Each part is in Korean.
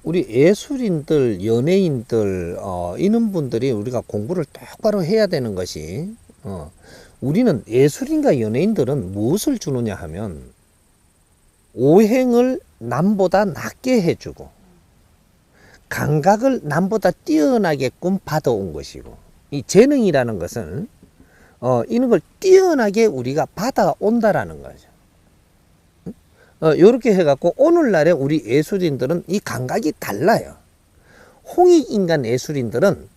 우리 예술인들, 연예인들, 이런 분들이 우리가 공부를 똑바로 해야 되는 것이, 우리는 예술인과 연예인들은 무엇을 주느냐 하면, 오행을 남보다 낮게 해주고, 감각을 남보다 뛰어나게끔 받아온 것이고, 이 재능이라는 것은, 이런 걸 뛰어나게 우리가 받아온다라는 거죠. 요렇게 해갖고 오늘날에 우리 예술인들은 이 감각이 달라요. 홍익인간 예술인들은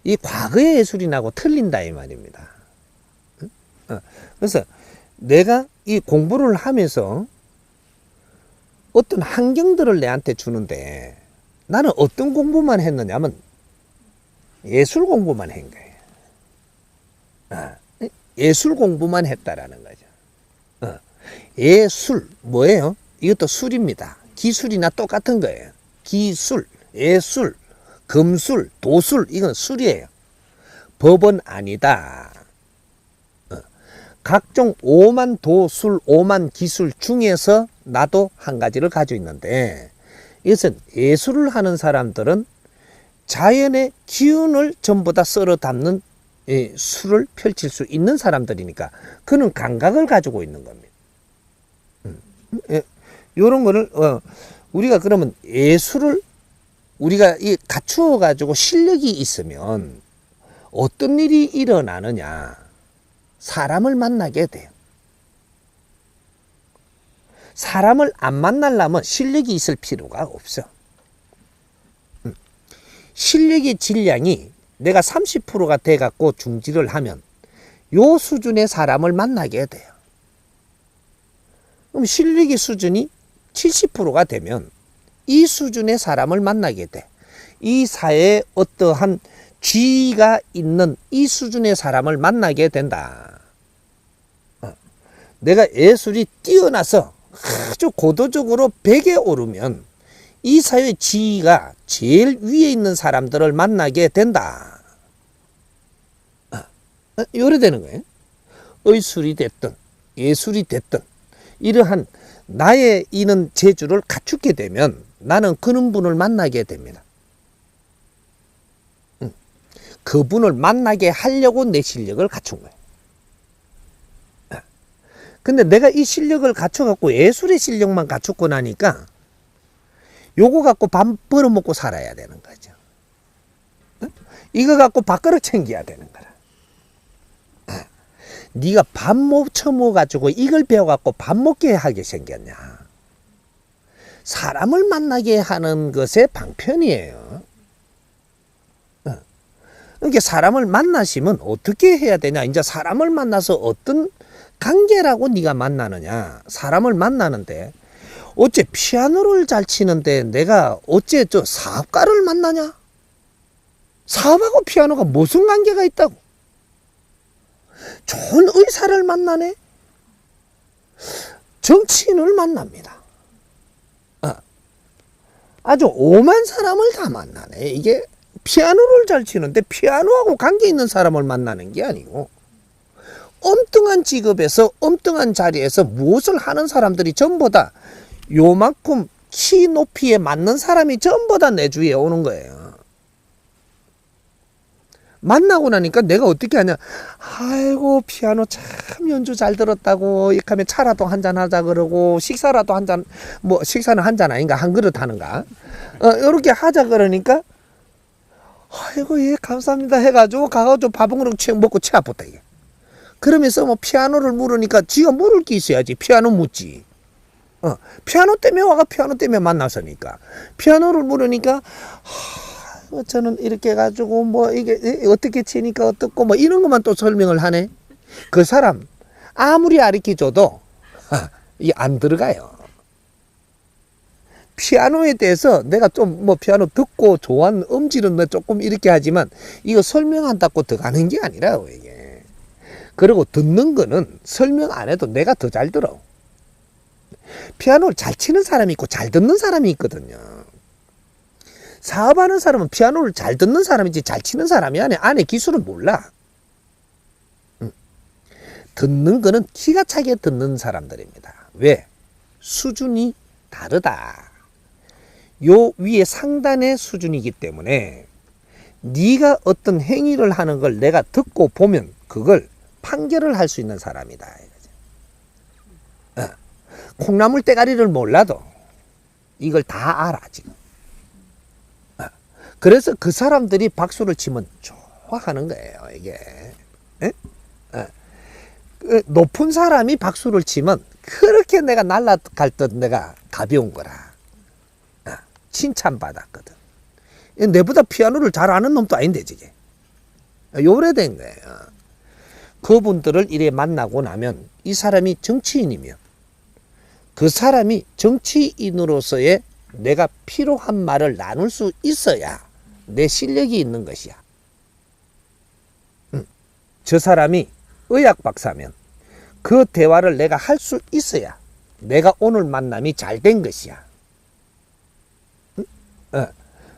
이 과거의 예술인하고 틀린다 이 말입니다. 그래서 내가 이 공부를 하면서 어떤 환경들을 내한테 주는데 나는 어떤 공부만 했느냐면 예술 공부만 한 거예요. 예술 공부만 했다라는 거죠. 예술 뭐예요? 이것도 술입니다. 기술이나 똑같은 거예요. 기술, 예술, 금술, 도술 이건 술이에요. 법은 아니다. 각종 오만 도술, 오만 기술 중에서 나도 한 가지를 가지고 있는데 이것은 예술을 하는 사람들은 자연의 기운을 전부 다 썰어 담는 술을 펼칠 수 있는 사람들이니까 그는 감각을 가지고 있는 겁니다. 요런 거를 우리가 그러면 예술을 우리가 이 갖추어 가지고 실력이 있으면 어떤 일이 일어나느냐? 사람을 만나게 돼요. 사람을 안 만나려면 실력이 있을 필요가 없어. 실력의 질량이 내가 30%가 돼 갖고 중지를 하면 요 수준의 사람을 만나게 돼요. 그럼 실력의 수준이 70%가 되면 이 수준의 사람을 만나게 돼. 이 사회에 어떠한 지위가 있는 이 수준의 사람을 만나게 된다. 내가 예술이 뛰어나서 아주 고도적으로 100에 오르면 이 사회의 지위가 제일 위에 있는 사람들을 만나게 된다. 요래 되는 거예요. 의술이 됐든 예술이 됐든 이러한 나의 이는 재주를 갖추게 되면 나는 그런 분을 만나게 됩니다. 그분을 만나게 하려고 내 실력을 갖춘 거예요. 근데 내가 이 실력을 갖춰갖고 예술의 실력만 갖추고 나니까 요거 갖고 밥 벌어먹고 살아야 되는 거죠. 이거 갖고 밥그릇 챙겨야 되는 거라. 네가 밥 못 처먹어가지고 이걸 배워갖고 밥 먹게 하게 생겼냐. 사람을 만나게 하는 것의 방편이에요. 그러니까 사람을 만나시면 어떻게 해야 되냐. 이제 사람을 만나서 어떤 관계라고 네가 만나느냐. 사람을 만나는데 어째 피아노를 잘 치는데 내가 어째 저 사업가를 만나냐. 사업하고 피아노가 무슨 관계가 있다고. 좋은 의사를 만나네. 정치인을 만납니다. 아주 오만 사람을 다 만나네. 이게 피아노를 잘 치는데 피아노하고 관계 있는 사람을 만나는 게 아니고 엉뚱한 직업에서 엉뚱한 자리에서 무엇을 하는 사람들이 전부 다 요만큼 키 높이에 맞는 사람이 전부 다 내 주위에 오는 거예요. 만나고 나니까 내가 어떻게 하냐. 아이고 피아노 참 연주 잘 들었다고 이렇게 하면 차라도 한잔 하자 그러고 식사라도 한잔 뭐 식사는 한 잔 아닌가 한 그릇 하는가 이렇게 하자 그러니까 아이고 예 감사합니다 해가지고 가가지고 밥 한 그릇 먹고 치 아팠다 이게. 그러면서 뭐 피아노를 물으니까 지가 물을 게 있어야지. 피아노 묻지. 피아노 때문에 와가 피아노 때문에 만나서니까 피아노를 물으니까 저는 이렇게 해가지고 뭐 이게 어떻게 치니까 어떻고 뭐 이런 것만 또 설명을 하네. 그 사람 아무리 가르쳐줘도 이게 안 들어가요. 피아노에 대해서 내가 좀 뭐 피아노 듣고 좋아하는 음질은 조금 이렇게 하지만 이거 설명한다고 들어가는 게 아니라고 이게. 그리고 듣는 거는 설명 안 해도 내가 더 잘 들어. 피아노를 잘 치는 사람이 있고 잘 듣는 사람이 있거든요. 사업하는 사람은 피아노를 잘 듣는 사람이지 잘 치는 사람이 안에 기술을 몰라. 듣는 거는 기가 차게 듣는 사람들입니다. 왜? 수준이 다르다. 요 위에 상단의 수준이기 때문에 네가 어떤 행위를 하는 걸 내가 듣고 보면 그걸 판결을 할 수 있는 사람이다. 콩나물 대가리를 몰라도 이걸 다 알아 지금. 그래서 그 사람들이 박수를 치면 좋아하는 거예요. 이게 높은 사람이 박수를 치면 그렇게 내가 날아갈 듯 내가 가벼운 거라. 칭찬받았거든. 내보다 피아노를 잘 아는 놈도 아닌데 저게 오래된 거예요. 그분들을 이래 만나고 나면 이 사람이 정치인이면 그 사람이 정치인으로서의 내가 필요한 말을 나눌 수 있어야 내 실력이 있는 것이야. 저 사람이 의학 박사면 그 대화를 내가 할 수 있어야 내가 오늘 만남이 잘 된 것이야.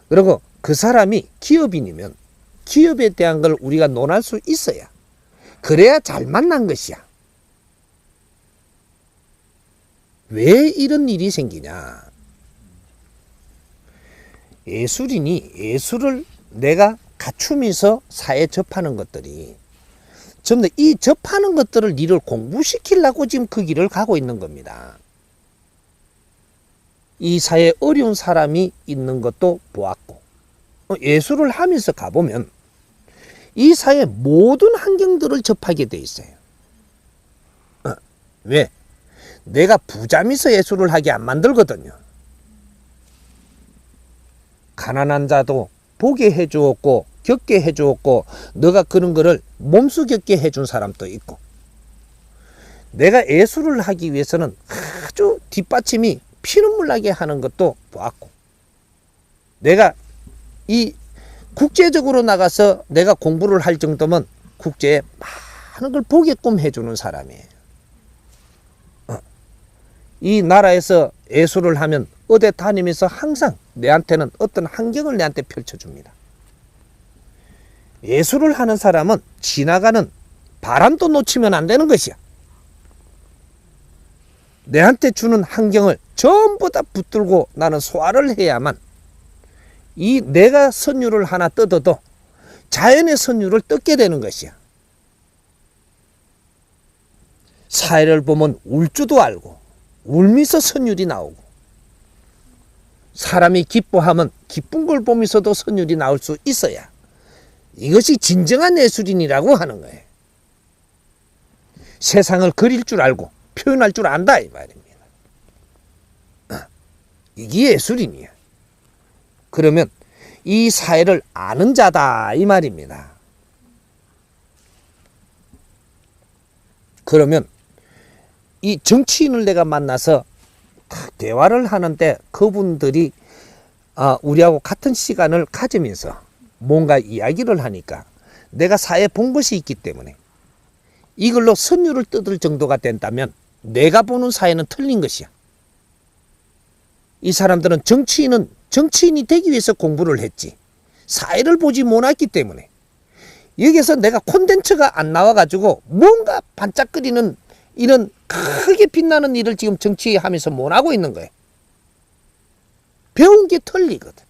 그리고 그 사람이 기업인이면 기업에 대한 걸 우리가 논할 수 있어야 그래야 잘 만난 것이야. 왜 이런 일이 생기냐? 예술인이 예술을 내가 갖추면서 사회에 접하는 것들이 전부 이 접하는 것들을 니를 공부시키려고 지금 그 길을 가고 있는 겁니다. 이 사회에 어려운 사람이 있는 것도 보았고 예술을 하면서 가보면 이 사회의 모든 환경들을 접하게 돼 있어요. 왜? 내가 부자면서 예술을 하게 안 만들거든요. 가난한 자도 보게 해주었고 겪게 해주었고 너가 그런 거를 몸소 겪게 해준 사람도 있고 내가 예술을 하기 위해서는 아주 뒷받침이 피눈물 나게 하는 것도 보았고 내가 이 국제적으로 나가서 내가 공부를 할 정도면 국제에 많은 걸 보게끔 해주는 사람이에요. 이 나라에서 예술을 하면 어디 다니면서 항상 내한테는 어떤 환경을 내한테 펼쳐줍니다. 예술을 하는 사람은 지나가는 바람도 놓치면 안 되는 것이야. 내한테 주는 환경을 전부 다 붙들고 나는 소화를 해야만 이 내가 선율을 하나 뜯어도 자연의 선율을 뜯게 되는 것이야. 사회를 보면 울 줄도 알고 울면서 선율이 나오고 사람이 기뻐하면 기쁜 걸 보면서도 선율이 나올 수 있어야 이것이 진정한 예술인이라고 하는 거예요. 세상을 그릴 줄 알고 표현할 줄 안다 이 말입니다. 이게 예술인이야. 그러면 이 사회를 아는 자다 이 말입니다. 그러면 이 정치인을 내가 만나서 대화를 하는데 그분들이 우리하고 같은 시간을 가지면서 뭔가 이야기를 하니까 내가 사회에 본 것이 있기 때문에 이걸로 선율을 뜯을 정도가 된다면 내가 보는 사회는 틀린 것이야. 이 사람들은 정치인이 되기 위해서 공부를 했지 사회를 보지 못했기 때문에 여기서 내가 콘텐츠가 안 나와가지고 뭔가 반짝거리는 이런 크게 빛나는 일을 지금 정치하면서 못하고 있는 거예요. 배운 게 틀리거든.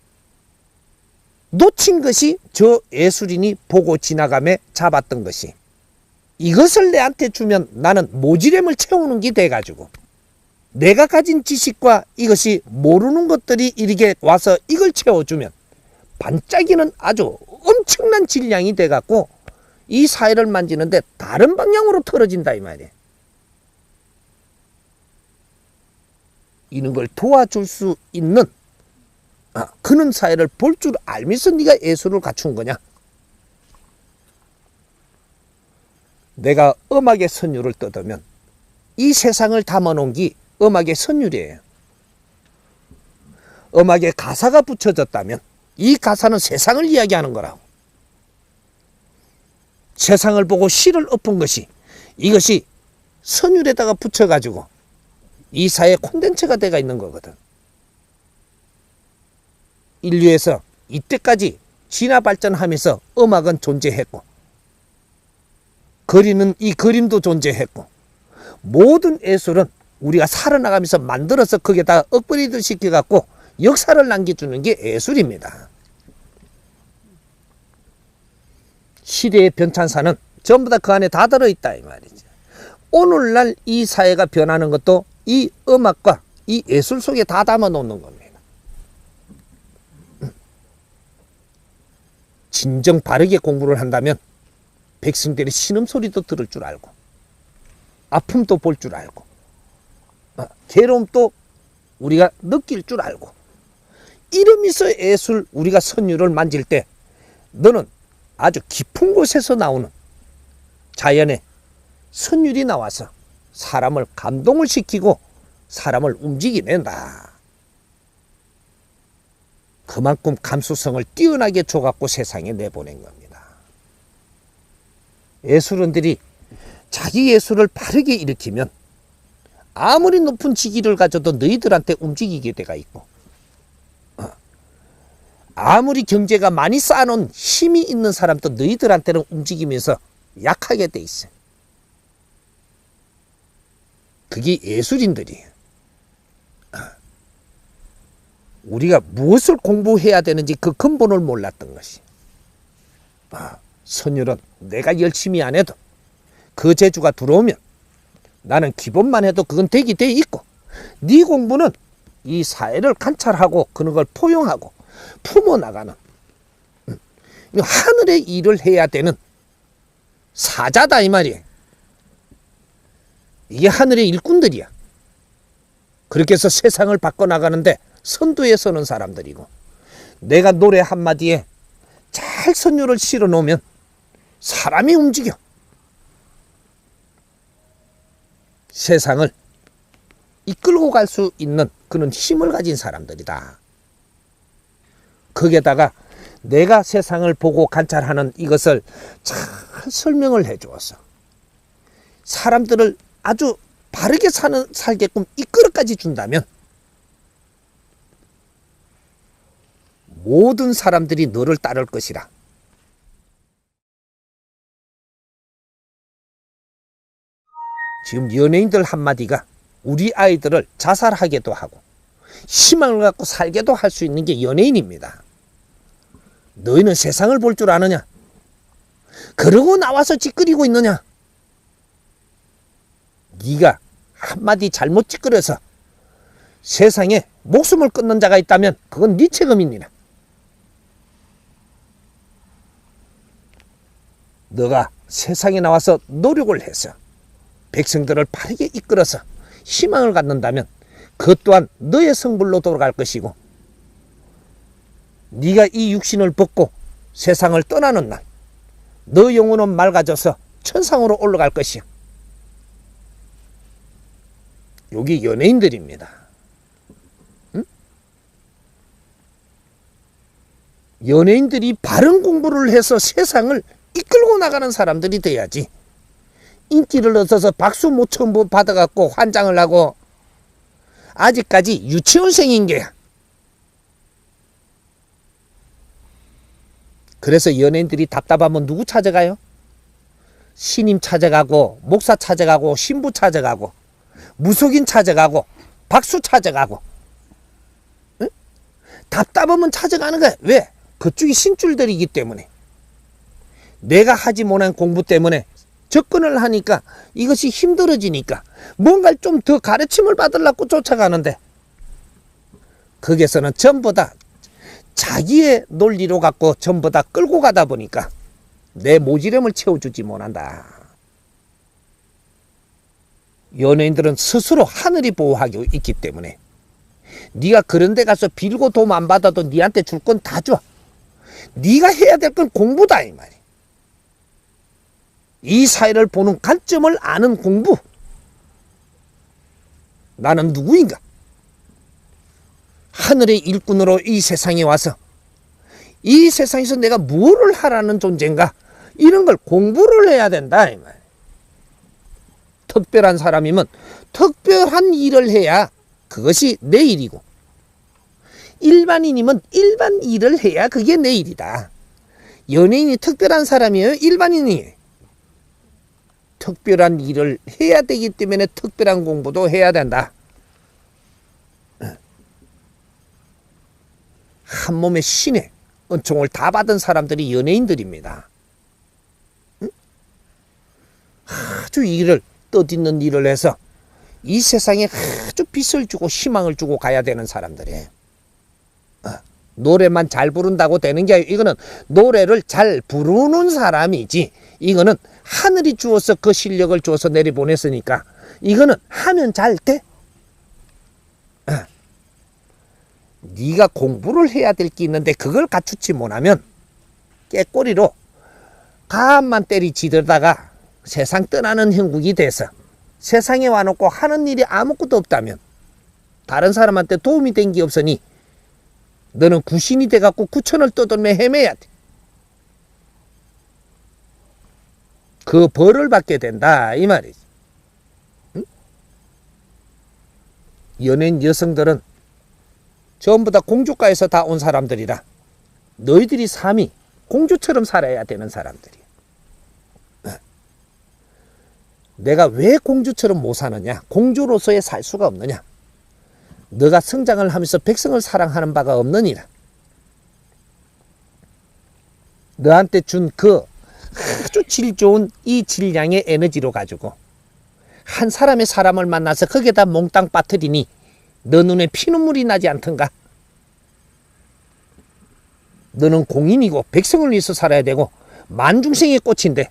놓친 것이 저 예술인이 보고 지나가며 잡았던 것이 이것을 내한테 주면 나는 모지렘을 채우는 게 돼가지고 내가 가진 지식과 이것이 모르는 것들이 이렇게 와서 이걸 채워주면 반짝이는 아주 엄청난 질량이 돼갖고 이 사회를 만지는데 다른 방향으로 틀어진다 이 말이에요. 이런 걸 도와줄 수 있는 그런 사회를 볼 줄 알면서 네가 예술을 갖춘 거냐? 내가 음악의 선율을 뜯으면 이 세상을 담아놓은 게 음악의 선율이에요. 음악에 가사가 붙여졌다면 이 가사는 세상을 이야기하는 거라고. 세상을 보고 시를 엎은 것이 이것이 선율에다가 붙여가지고 이 사회 콘텐츠가 돼가 있는 거거든. 인류에서 이때까지 진화 발전하면서 음악은 존재했고 그리는 이 그림도 존재했고 모든 예술은 우리가 살아나가면서 만들어서 거기에다가 업그레이드 시켜갖고 역사를 남겨주는 게 예술입니다. 시대의 변찬사는 전부 다 그 안에 다 들어있다 이 말이죠. 오늘날 이 사회가 변하는 것도 이 음악과 이 예술 속에 다 담아놓는 겁니다. 진정 바르게 공부를 한다면 백성들의 신음소리도 들을 줄 알고 아픔도 볼 줄 알고 괴로움도 우리가 느낄 줄 알고 이러면서 예술 우리가 선율을 만질 때 너는 아주 깊은 곳에서 나오는 자연의 선율이 나와서 사람을 감동을 시키고 사람을 움직이낸다. 그만큼 감수성을 뛰어나게 줘갖고 세상에 내보낸 겁니다. 예술인들이 자기 예술을 바르게 일으키면 아무리 높은 직위를 가져도 너희들한테 움직이게 돼가 있고 아무리 경제가 많이 쌓아놓은 힘이 있는 사람도 너희들한테는 움직이면서 약하게 돼 있어요. 그게 예술인들이에요. 우리가 무엇을 공부해야 되는지 그 근본을 몰랐던 것이. 선율은 내가 열심히 안 해도 그 재주가 들어오면 나는 기본만 해도 그건 되게 돼 있고 네 공부는 이 사회를 관찰하고 그런 걸 포용하고 품어나가는 하늘의 일을 해야 되는 사자다 이 말이에요. 이게 하늘의 일꾼들이야. 그렇게 해서 세상을 바꿔나가는데 선두에 서는 사람들이고 내가 노래 한마디에 잘 선율을 실어 놓으면 사람이 움직여 세상을 이끌고 갈 수 있는 그런 힘을 가진 사람들이다. 거기에다가 내가 세상을 보고 관찰하는 이것을 잘 설명을 해 주었어. 사람들을 아주 바르게 살게끔 이끌어까지 준다면 모든 사람들이 너를 따를 것이라. 지금 연예인들 한마디가 우리 아이들을 자살하게도 하고 희망을 갖고 살게도 할 수 있는 게 연예인입니다. 너희는 세상을 볼 줄 아느냐? 그러고 나와서 찌끄리고 있느냐? 네가 한마디 잘못 찌끄려서 세상에 목숨을 끊는 자가 있다면 그건 네 책임이니라. 너가 세상에 나와서 노력을 해서 백성들을 바르게 이끌어서 희망을 갖는다면 그것 또한 너의 성불로 돌아갈 것이고 네가 이 육신을 벗고 세상을 떠나는 날 너 영혼은 맑아져서 천상으로 올라갈 것이야. 여기 연예인들입니다. 응? 연예인들이 바른 공부를 해서 세상을 이끌고 나가는 사람들이 돼야지. 인기를 얻어서 박수 못 처음 받아갖고 환장을 하고 아직까지 유치원생인 게야. 그래서 연예인들이 답답하면 누구 찾아가요? 신임 찾아가고 목사 찾아가고 신부 찾아가고 무속인 찾아가고 박수 찾아가고 응? 답답하면 찾아가는 거야. 왜? 그쪽이 신줄들이기 때문에 내가 하지 못한 공부 때문에 접근을 하니까 이것이 힘들어지니까 뭔가를 좀 더 가르침을 받으려고 쫓아가는데 거기에서는 전부 다 자기의 논리로 갖고 전부 다 끌고 가다 보니까 내 모지름을 채워주지 못한다. 연예인들은 스스로 하늘이 보호하고 있기 때문에 네가 그런 데 가서 빌고 도움 안 받아도 네한테 줄 건 다 줘. 네가 해야 될 건 공부다 이 말이야. 이 사회를 보는 관점을 아는 공부. 나는 누구인가? 하늘의 일꾼으로 이 세상에 와서 이 세상에서 내가 무엇을 하라는 존재인가? 이런 걸 공부를 해야 된다 이 말. 특별한 사람이면 특별한 일을 해야 그것이 내 일이고 일반인이면 일반 일을 해야 그게 내 일이다. 연예인이 특별한 사람이에요? 일반인이 특별한 일을 해야 되기 때문에 특별한 공부도 해야 된다. 한 몸의 신의 은총을 다 받은 사람들이 연예인들입니다. 응? 아주 일을 뜻있는 일을 해서 이 세상에 아주 빛을 주고 희망을 주고 가야 되는 사람들이에요. 노래만 잘 부른다고 되는 게 아니고 이거는 노래를 잘 부르는 사람이지, 이거는 하늘이 주어서 그 실력을 주어서 내려보냈으니까 이거는 하면 잘 돼. 네가 공부를 해야 될 게 있는데 그걸 갖추지 못하면 깨꼬리로 가만 때리치다가 세상 떠나는 형국이 돼서 세상에 와놓고 하는 일이 아무것도 없다면, 다른 사람한테 도움이 된 게 없으니 너는 구신이 돼갖고 구천을 떠돌며 헤매야 돼. 그 벌을 받게 된다 이 말이지. 응? 연예인 여성들은 전부 다 공주가에서 다 온 사람들이라 너희들이 삶이 공주처럼 살아야 되는 사람들이야. 내가 왜 공주처럼 못 사느냐, 공주로서의 살 수가 없느냐, 너가 성장을 하면서 백성을 사랑하는 바가 없느니라. 너한테 준 그 아주 질 좋은 이 질량의 에너지로 가지고 한 사람의 사람을 만나서 거기에다 몽땅 빠뜨리니 너 눈에 피눈물이 나지 않던가? 너는 공인이고 백성을 위해서 살아야 되고 만중생의 꽃인데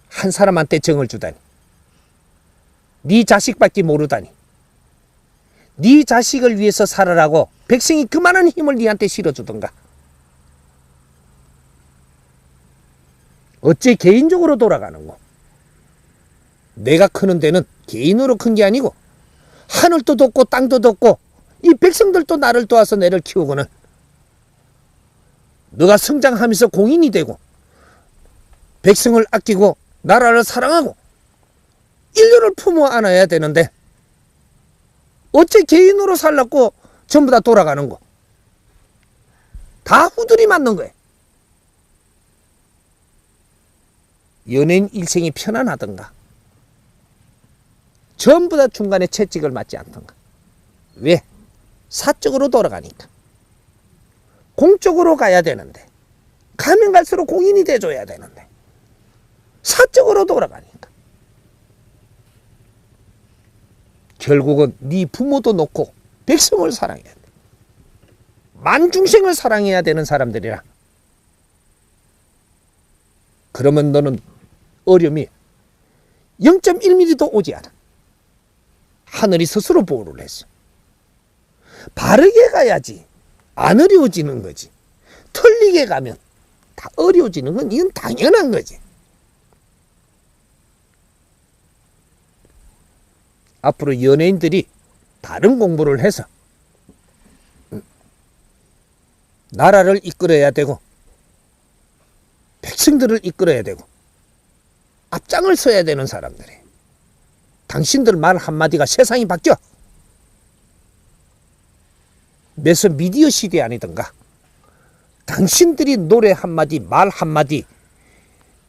한 사람한테 정을 주다니, 네 자식밖에 모르다니, 네 자식을 위해서 살아라고 백성이 그만한 힘을 네한테 실어주던가. 어째 개인적으로 돌아가는 거? 내가 크는 데는 개인으로 큰 게 아니고 하늘도 덮고 땅도 덮고 이 백성들도 나를 도와서 내를 키우고는 너가 성장하면서 공인이 되고 백성을 아끼고 나라를 사랑하고 인류를 품어 안아야 되는데 어째 개인으로 살라고 전부 다 돌아가는 거? 다 후들이 맞는 거예요. 연예인 일생이 편안하던가, 전부 다 중간에 채찍을 맞지 않던가. 왜? 사적으로 돌아가니까. 공적으로 가야 되는데, 가면 갈수록 공인이 돼줘야 되는데 사적으로 돌아가니까 결국은 네 부모도 놓고 백성을 사랑해야 돼. 만중생을 사랑해야 되는 사람들이라. 그러면 너는 어려움이 0.1mm도 오지 않아. 하늘이 스스로 보호를 했어. 바르게 가야지 안 어려워지는 거지. 틀리게 가면 다 어려워지는 건 이건 당연한 거지. 앞으로 연예인들이 다른 공부를 해서 나라를 이끌어야 되고 백성들을 이끌어야 되고 앞장을 서야 되는 사람들이, 당신들 말 한마디가 세상이 바뀌어. 매서 미디어 시대 아니던가. 당신들이 노래 한마디 말 한마디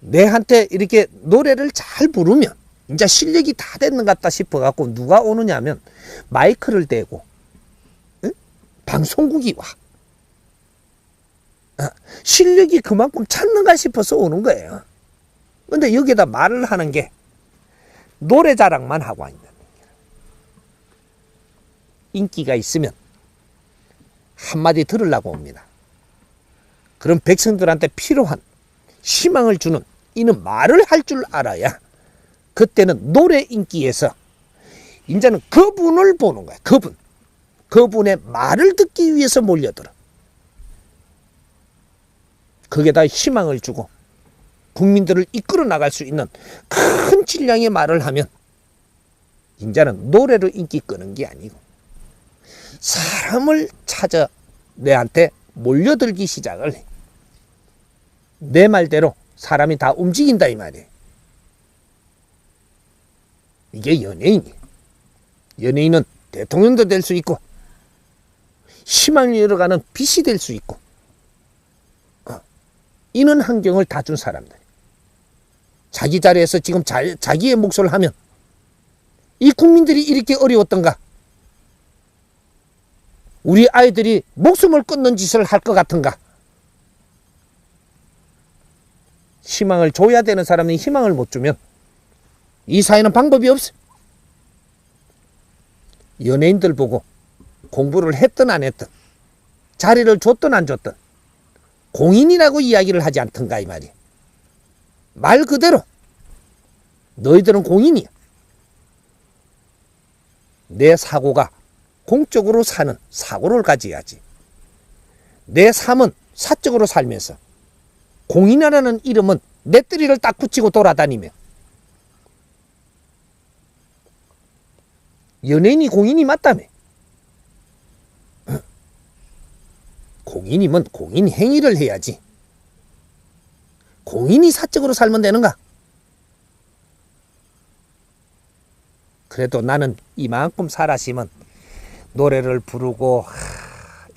내한테 이렇게 노래를 잘 부르면 이제 실력이 다 됐는 것 같다 싶어갖고 누가 오느냐 하면 마이크를 대고, 응? 방송국이 와. 실력이 그만큼 찾는가 싶어서 오는 거예요. 근데 여기다 말을 하는 게 노래 자랑만 하고 있는 거예요. 인기가 있으면 한마디 들으려고 옵니다. 그럼 백성들한테 필요한 희망을 주는 이는 말을 할 줄 알아야 그때는 노래 인기에서 이제는 그분을 보는 거야. 그분의 말을 듣기 위해서 몰려들어. 거기에다 희망을 주고 국민들을 이끌어 나갈 수 있는 큰 질량의 말을 하면 이제는 노래로 인기 끄는 게 아니고 사람을 찾아 내한테 몰려들기 시작을 해. 내 말대로 사람이 다 움직인다 이 말이에요. 이게 연예인이에요. 연예인은 대통령도 될 수 있고 희망을 잃어가는 빛이 될 수 있고 이런 환경을 다 준 사람들. 자기 자리에서 지금 자기의 몫을 하면 이 국민들이 이렇게 어려웠던가? 우리 아이들이 목숨을 끊는 짓을 할 것 같은가? 희망을 줘야 되는 사람이 희망을 못 주면 이 사회는 방법이 없어. 연예인들 보고 공부를 했든 안 했든 자리를 줬든 안 줬든 공인이라고 이야기를 하지 않던가 이 말이야. 말 그대로 너희들은 공인이야. 내 사고가 공적으로 사는 사고를 가져야지. 내 삶은 사적으로 살면서 공인이라는 이름은 내뜨리를 딱 붙이고 돌아다니며 연예인이 공인이 맞다며. 공인이면 공인 행위를 해야지. 공인이 사적으로 살면 되는가? 그래도 나는 이만큼 살았으면 노래를 부르고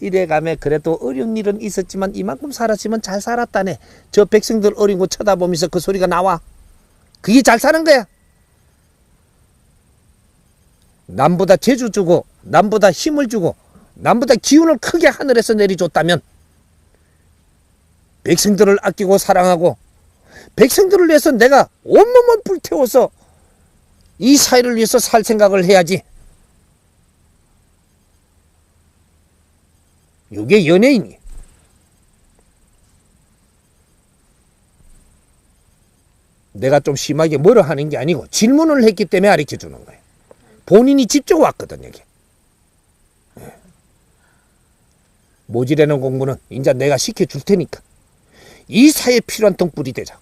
이래가며 그래도 어려운 일은 있었지만 이만큼 살았으면 잘 살았다네. 저 백성들 어린 거 쳐다보면서 그 소리가 나와. 그게 잘 사는 거야. 남보다 재주 주고 남보다 힘을 주고 남보다 기운을 크게 하늘에서 내려줬다면 백성들을 아끼고 사랑하고 백성들을 위해서 내가 온몸을 불태워서 이 사회를 위해서 살 생각을 해야지. 이게 연예인이에요. 내가 좀 심하게 뭐라 하는 게 아니고 질문을 했기 때문에 가르쳐 주는 거예요. 본인이 직접 왔거든 여기. 모지라는 공부는 이제 내가 시켜줄 테니까 이 사회에 필요한 등불이 되자.